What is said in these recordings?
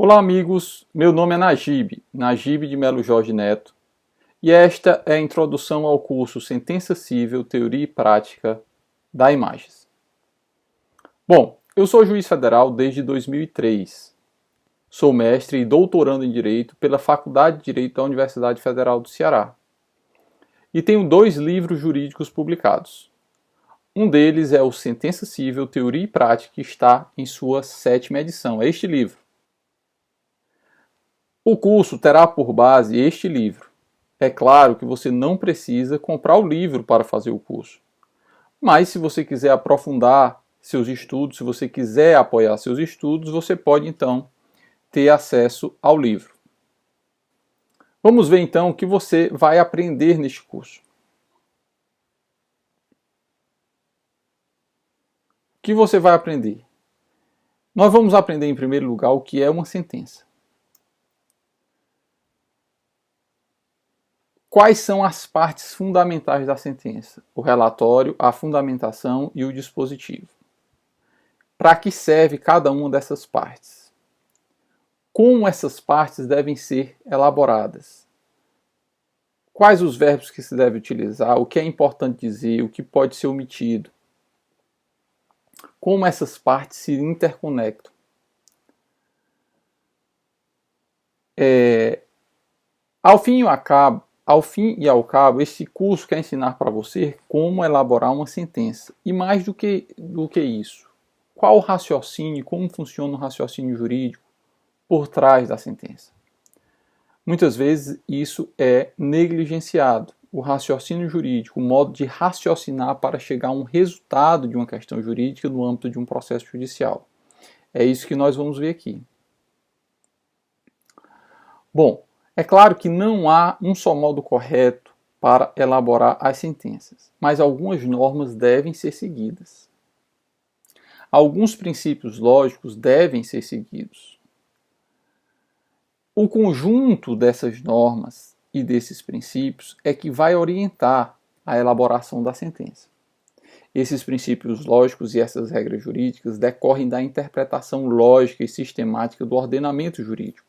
Olá amigos, meu nome é Najib de Melo Jorge Neto, e esta é a introdução ao curso Sentença Cível, Teoria e Prática da Imagens. Bom, eu sou juiz federal desde 2003. Sou mestre e doutorando em Direito pela Faculdade de Direito da Universidade Federal do Ceará. E tenho 2 livros jurídicos publicados. Um deles é o Sentença Cível, Teoria e Prática, que está em sua 7ª edição. É este livro. O curso terá por base este livro. É claro que você não precisa comprar o livro para fazer o curso. Mas se você quiser aprofundar seus estudos, se você quiser apoiar seus estudos, você pode então ter acesso ao livro. Vamos ver então o que você vai aprender neste curso. O que você vai aprender? Nós vamos aprender em primeiro lugar o que é uma sentença. Quais são as partes fundamentais da sentença? O relatório, a fundamentação e o dispositivo. Para que serve cada uma dessas partes? Como essas partes devem ser elaboradas? Quais os verbos que se deve utilizar? O que é importante dizer? O que pode ser omitido? Como essas partes se interconectam? Ao fim e ao cabo, esse curso quer ensinar para você como elaborar uma sentença. E mais do que isso, qual o raciocínio, como funciona o raciocínio jurídico por trás da sentença. Muitas vezes isso é negligenciado. O raciocínio jurídico, o modo de raciocinar para chegar a um resultado de uma questão jurídica no âmbito de um processo judicial. É isso que nós vamos ver aqui. Bom, é claro que não há um só modo correto para elaborar as sentenças, mas algumas normas devem ser seguidas. Alguns princípios lógicos devem ser seguidos. O conjunto dessas normas e desses princípios é que vai orientar a elaboração da sentença. Esses princípios lógicos e essas regras jurídicas decorrem da interpretação lógica e sistemática do ordenamento jurídico,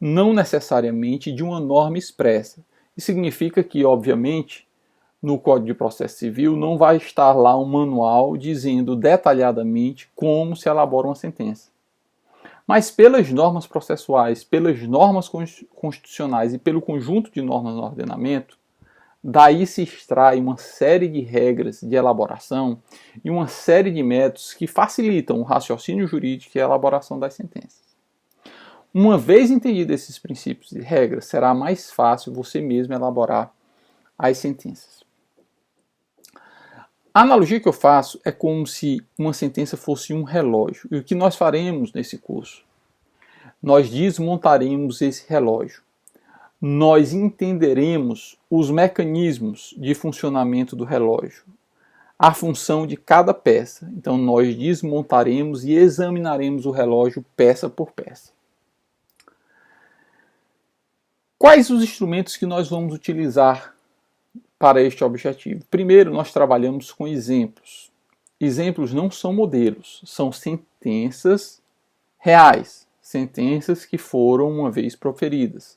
não necessariamente de uma norma expressa. Isso significa que, obviamente, no Código de Processo Civil não vai estar lá um manual dizendo detalhadamente como se elabora uma sentença. Mas pelas normas processuais, pelas normas constitucionais e pelo conjunto de normas no ordenamento, daí se extrai uma série de regras de elaboração e uma série de métodos que facilitam o raciocínio jurídico e a elaboração das sentenças. Uma vez entendidos esses princípios e regras, será mais fácil você mesmo elaborar as sentenças. A analogia que eu faço é como se uma sentença fosse um relógio. E o que nós faremos nesse curso? Nós desmontaremos esse relógio. Nós entenderemos os mecanismos de funcionamento do relógio, a função de cada peça. Então nós desmontaremos e examinaremos o relógio peça por peça. Quais os instrumentos que nós vamos utilizar para este objetivo? Primeiro, nós trabalhamos com exemplos. Exemplos não são modelos, são sentenças reais, sentenças que foram uma vez proferidas.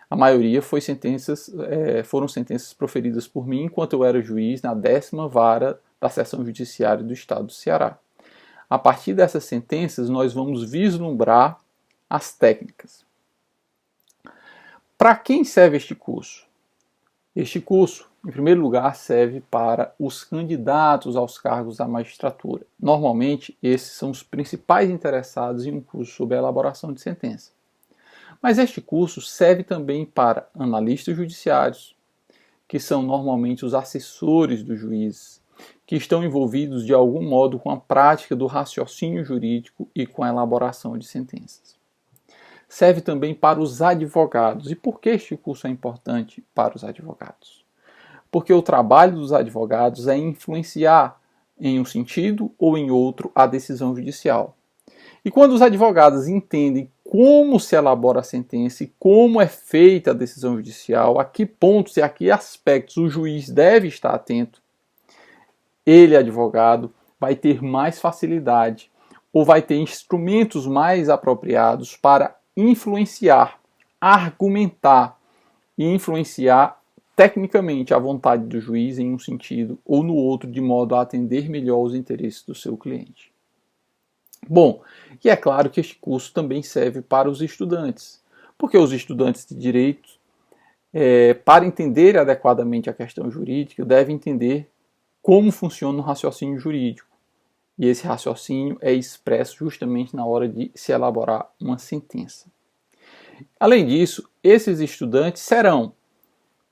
A maioria foram sentenças proferidas por mim enquanto eu era juiz na 10ª Vara da Seção Judiciária do Estado do Ceará. A partir dessas sentenças, nós vamos vislumbrar as técnicas. Para quem serve este curso? Este curso, em primeiro lugar, serve para os candidatos aos cargos da magistratura. Normalmente, esses são os principais interessados em um curso sobre a elaboração de sentença. Mas este curso serve também para analistas judiciários, que são normalmente os assessores do juiz, que estão envolvidos de algum modo com a prática do raciocínio jurídico e com a elaboração de sentenças. Serve também para os advogados. E por que este curso é importante para os advogados? Porque o trabalho dos advogados é influenciar em um sentido ou em outro a decisão judicial. E quando os advogados entendem como se elabora a sentença e como é feita a decisão judicial, a que pontos e a que aspectos o juiz deve estar atento, ele, advogado, vai ter mais facilidade ou vai ter instrumentos mais apropriados para influenciar, argumentar e influenciar tecnicamente a vontade do juiz em um sentido ou no outro, de modo a atender melhor os interesses do seu cliente. Bom, e é claro que este curso também serve para os estudantes, porque os estudantes de direito, para entender adequadamente a questão jurídica, devem entender como funciona o raciocínio jurídico. E esse raciocínio é expresso justamente na hora de se elaborar uma sentença. Além disso, esses estudantes serão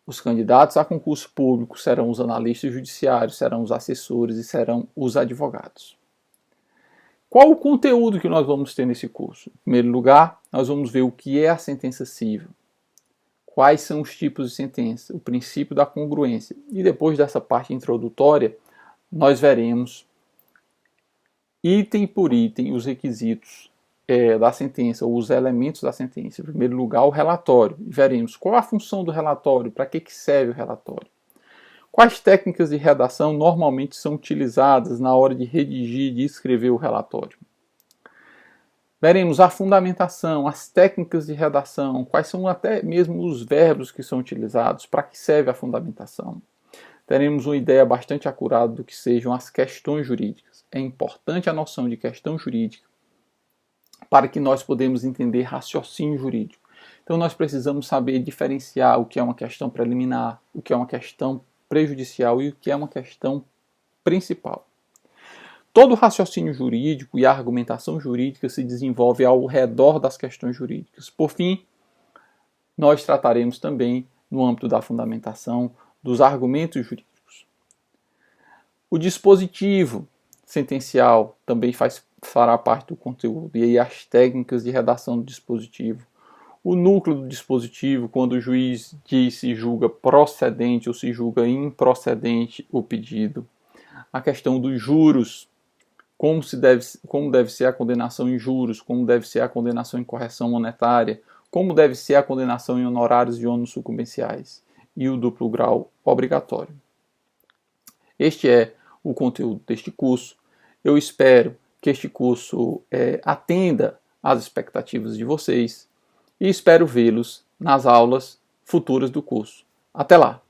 os candidatos a concurso público, serão os analistas judiciários, serão os assessores e serão os advogados. Qual o conteúdo que nós vamos ter nesse curso? Em primeiro lugar, nós vamos ver o que é a sentença cível, quais são os tipos de sentença, o princípio da congruência. E depois dessa parte introdutória, nós veremos item por item os requisitos da sentença, ou os elementos da sentença. Em primeiro lugar, o relatório. Veremos qual a função do relatório, para que serve o relatório. Quais técnicas de redação normalmente são utilizadas na hora de redigir e escrever o relatório. Veremos a fundamentação, as técnicas de redação, quais são até mesmo os verbos que são utilizados, para que serve a fundamentação. Teremos uma ideia bastante acurada do que sejam as questões jurídicas. É importante a noção de questão jurídica para que nós podemos entender raciocínio jurídico. Então nós precisamos saber diferenciar o que é uma questão preliminar, o que é uma questão prejudicial e o que é uma questão principal. Todo o raciocínio jurídico e a argumentação jurídica se desenvolve ao redor das questões jurídicas. Por fim, nós trataremos também, no âmbito da fundamentação, dos argumentos jurídicos. O dispositivo sentencial também fará parte do conteúdo, e aí as técnicas de redação do dispositivo. O núcleo do dispositivo, quando o juiz diz se julga procedente ou se julga improcedente o pedido. A questão dos juros, como deve ser a condenação em juros, como deve ser a condenação em correção monetária, como deve ser a condenação em honorários e ônus sucumbenciais, e o duplo grau obrigatório. Este é o conteúdo deste curso. Eu espero que este curso atenda às expectativas de vocês e espero vê-los nas aulas futuras do curso. Até lá!